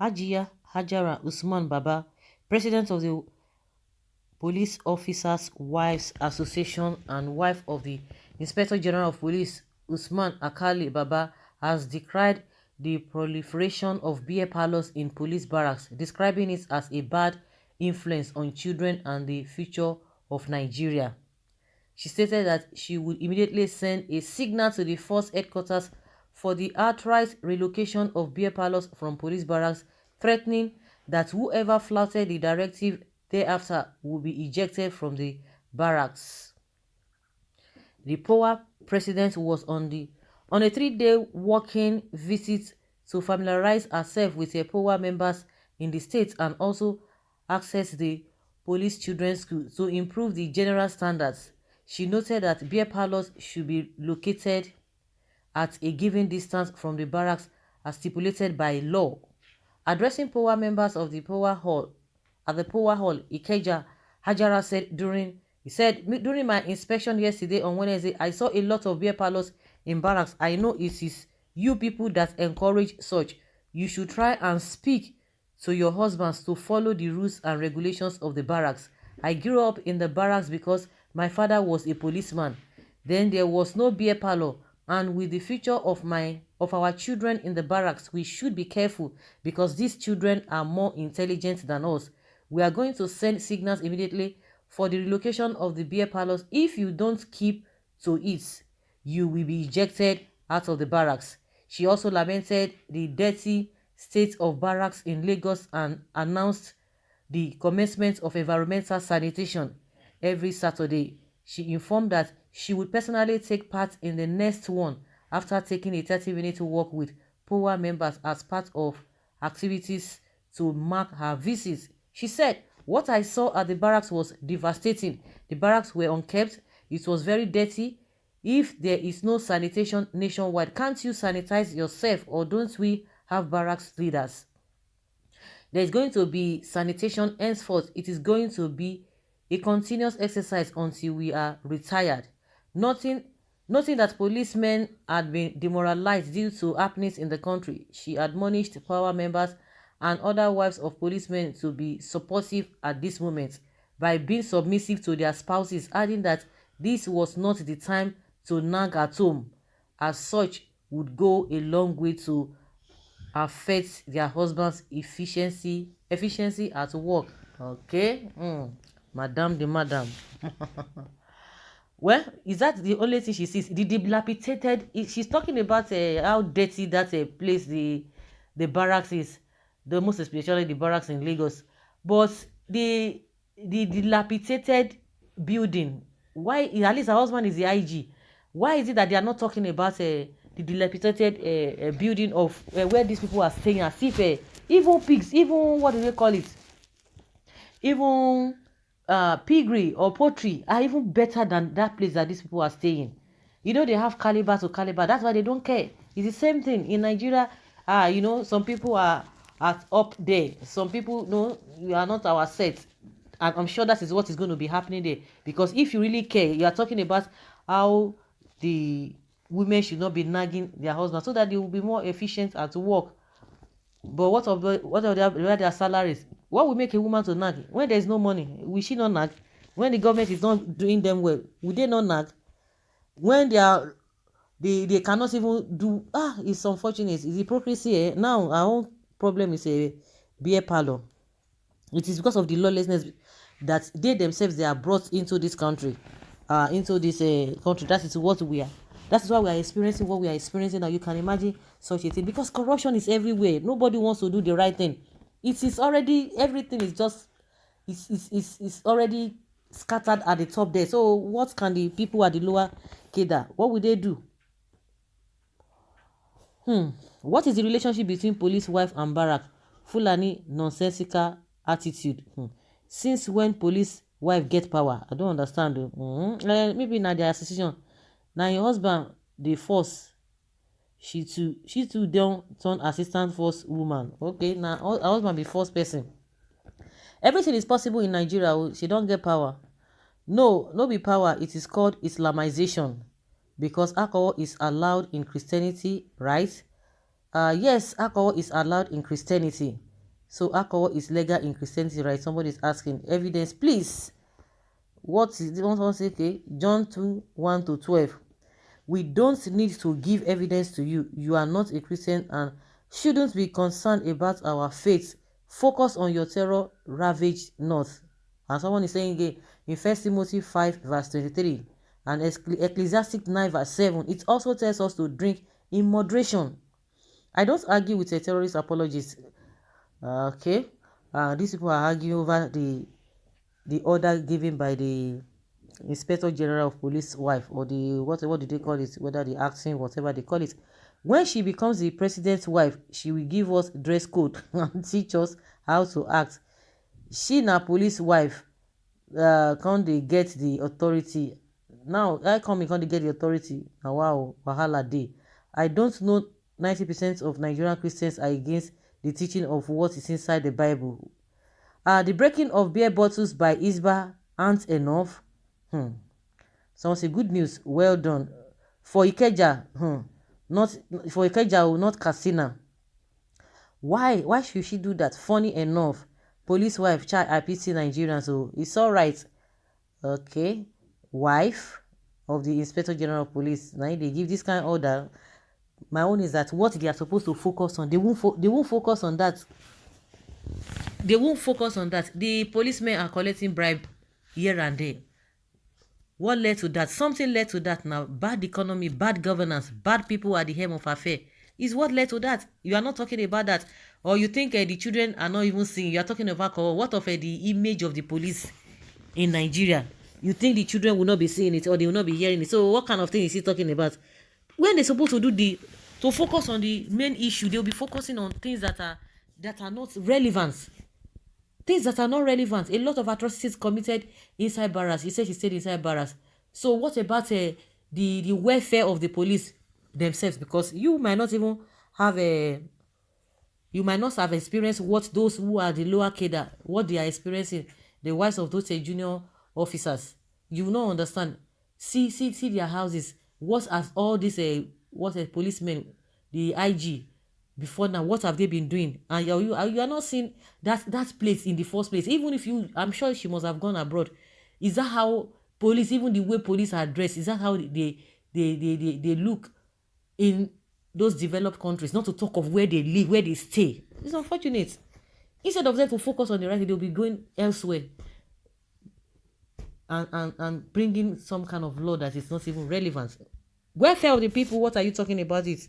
Hajara Usman Baba, president of the Police Officers Wives Association and wife of the Inspector General of Police Usman Akali Baba, has decried the proliferation of beer parlors in police barracks, describing it as a bad influence on children and the future of Nigeria. She stated that she would immediately send a signal to the force headquarters for the outright relocation of beer parlors from police barracks, threatening that whoever flouted the directive thereafter would be ejected from the barracks. The POA president was on a 3-day working visit to familiarize herself with the POA members in the state and also access the police children's school to improve the general standards. She noted that beer parlors should be located at a given distance from the barracks as stipulated by law. Addressing POA members of the POA hall at the POA hall, Ikeja, Hajara said during my inspection yesterday on Wednesday, I saw a lot of beer parlors in barracks. I know it is you people that encourage such. You should try and speak to your husbands to follow the rules and regulations of the barracks. I grew up in the barracks because my father was a policeman. Then there was no beer parlor, and with the future of our children in the barracks, we should be careful because these children are more intelligent than us. We are going to send signals immediately for the relocation of the beer parlors. If you don't keep to it, you will be ejected out of the barracks. She also lamented the dirty state of barracks in Lagos and announced the commencement of environmental sanitation every Saturday. She informed that she would personally take part in the next one after taking a 30-minute walk with POA members as part of activities to mark her visit. She said, "What I saw at the barracks was devastating. The barracks were unkept. It was very dirty. If there is no sanitation nationwide, can't you sanitize yourself, or don't we have barracks leaders? There is going to be sanitation henceforth. It is going to be a continuous exercise until we are retired." Noting that policemen had been demoralized due to happenings in the country, she admonished POA members and other wives of policemen to be supportive at this moment by being submissive to their spouses, adding that this was not the time to nag at home, as such would go a long way to affect their husband's efficiency at work. Okay, madam the madam. Well, is that the only thing she sees? The dilapidated. She's talking about how dirty that place the barracks is, the most especially the barracks in Lagos. But the dilapidated building. Why? At least her husband is the IG. Why is it that they are not talking about the dilapidated building of where these people are staying, as if even pigs, even what do they call it, even piggery or poultry are even better than that place that these people are staying. You know, they have caliber to caliber. That's why they don't care. It's the same thing in Nigeria. You know, some people are up there. Some people, no, you are not our set. And I'm sure that is what is going to be happening there. Because if you really care, you are talking about how the women should not be nagging their husbands so that they will be more efficient at work. But what are their salaries? What will make a woman to nag? When there is no money, will she not nag? When the government is not doing them well, will they not nag? When they cannot even do, it's unfortunate. It's hypocrisy. Now our own problem is a beer parlor. It is because of the lawlessness that they themselves are brought into this country, country. That is what we are. That is why we are experiencing what we are experiencing now. You can imagine such a thing because corruption is everywhere. Nobody wants to do the right thing. It is already, everything is just, it's already scattered at the top there. So what can the people at the lower cadre, what will they do? What is the relationship between police wife and barrack? Fulani nonsensical attitude. Since when police wife get power? I don't understand. Maybe now their association. Now your husband the force. She too don't turn assistant force woman. Okay, now her husband be force person. Everything is possible in Nigeria. She don't get power. No be power. It is called Islamization. Because alcohol is allowed in Christianity, right? Yes, alcohol is allowed in Christianity. So alcohol is legal in Christianity, right? Somebody is asking. Evidence, please. What is the one say? Okay, John 2, 1 to 12. We don't need to give evidence to you. You are not a Christian and shouldn't be concerned about our faith. Focus on your terror-ravaged north. And someone is saying again in 1 Timothy 5 verse 23 and Ecclesiastic 9 verse 7, it also tells us to drink in moderation. I don't argue with a terrorist apologist. Okay, these people are arguing over the order given by the Inspector General of Police wife, or the what do they call it, whether the acting, whatever they call it. When she becomes the president's wife, she will give us dress code and teach us how to act. She na police wife, can't they get the authority now? I come can't they get the authority now? Wow, wahala day. I don't know 90% of Nigerian Christians are against the teaching of what is inside the Bible. The breaking of beer bottles by Igp'S aren't enough. Someone say good news, well done. For Ikeja, not for Ikeja, not Katsina. Why should she do that? Funny enough. Police wife, child, I pity Nigerians, so it's all right. Okay, wife of the Inspector General of Police. Now they give this kind of order. My own is that what they are supposed to focus on, they won't focus on that. They won't focus on that. The policemen are collecting bribe here and there. What led to that? Something led to that now. Bad economy, bad governance, bad people at the helm of affair is what led to that. You are not talking about that. Or you think the children are not even seeing. You are talking about what of the image of the police in Nigeria? You think the children will not be seeing it or they will not be hearing it? So what kind of thing is he talking about? When they're supposed to focus on the main issue, they'll be focusing on things that are not relevant. Things that are not relevant. A lot of atrocities committed inside barracks. He said she stayed inside barracks. So what about the welfare of the police themselves? Because you might not even have you might not have experienced what those who are the lower cadre, what they are experiencing, the wives of those junior officers. You will not understand. See their houses. What has all this what a policeman, the IG, before now, what have they been doing? And you are not seeing that place in the first place. Even if I'm sure she must have gone abroad. Is that how police, even the way police are dressed, is that how they look in those developed countries? Not to talk of where they live, where they stay. It's unfortunate. Instead of them to focus on the right, they'll be going elsewhere and bringing some kind of law that is not even relevant. Welfare of the people, what are you talking about it?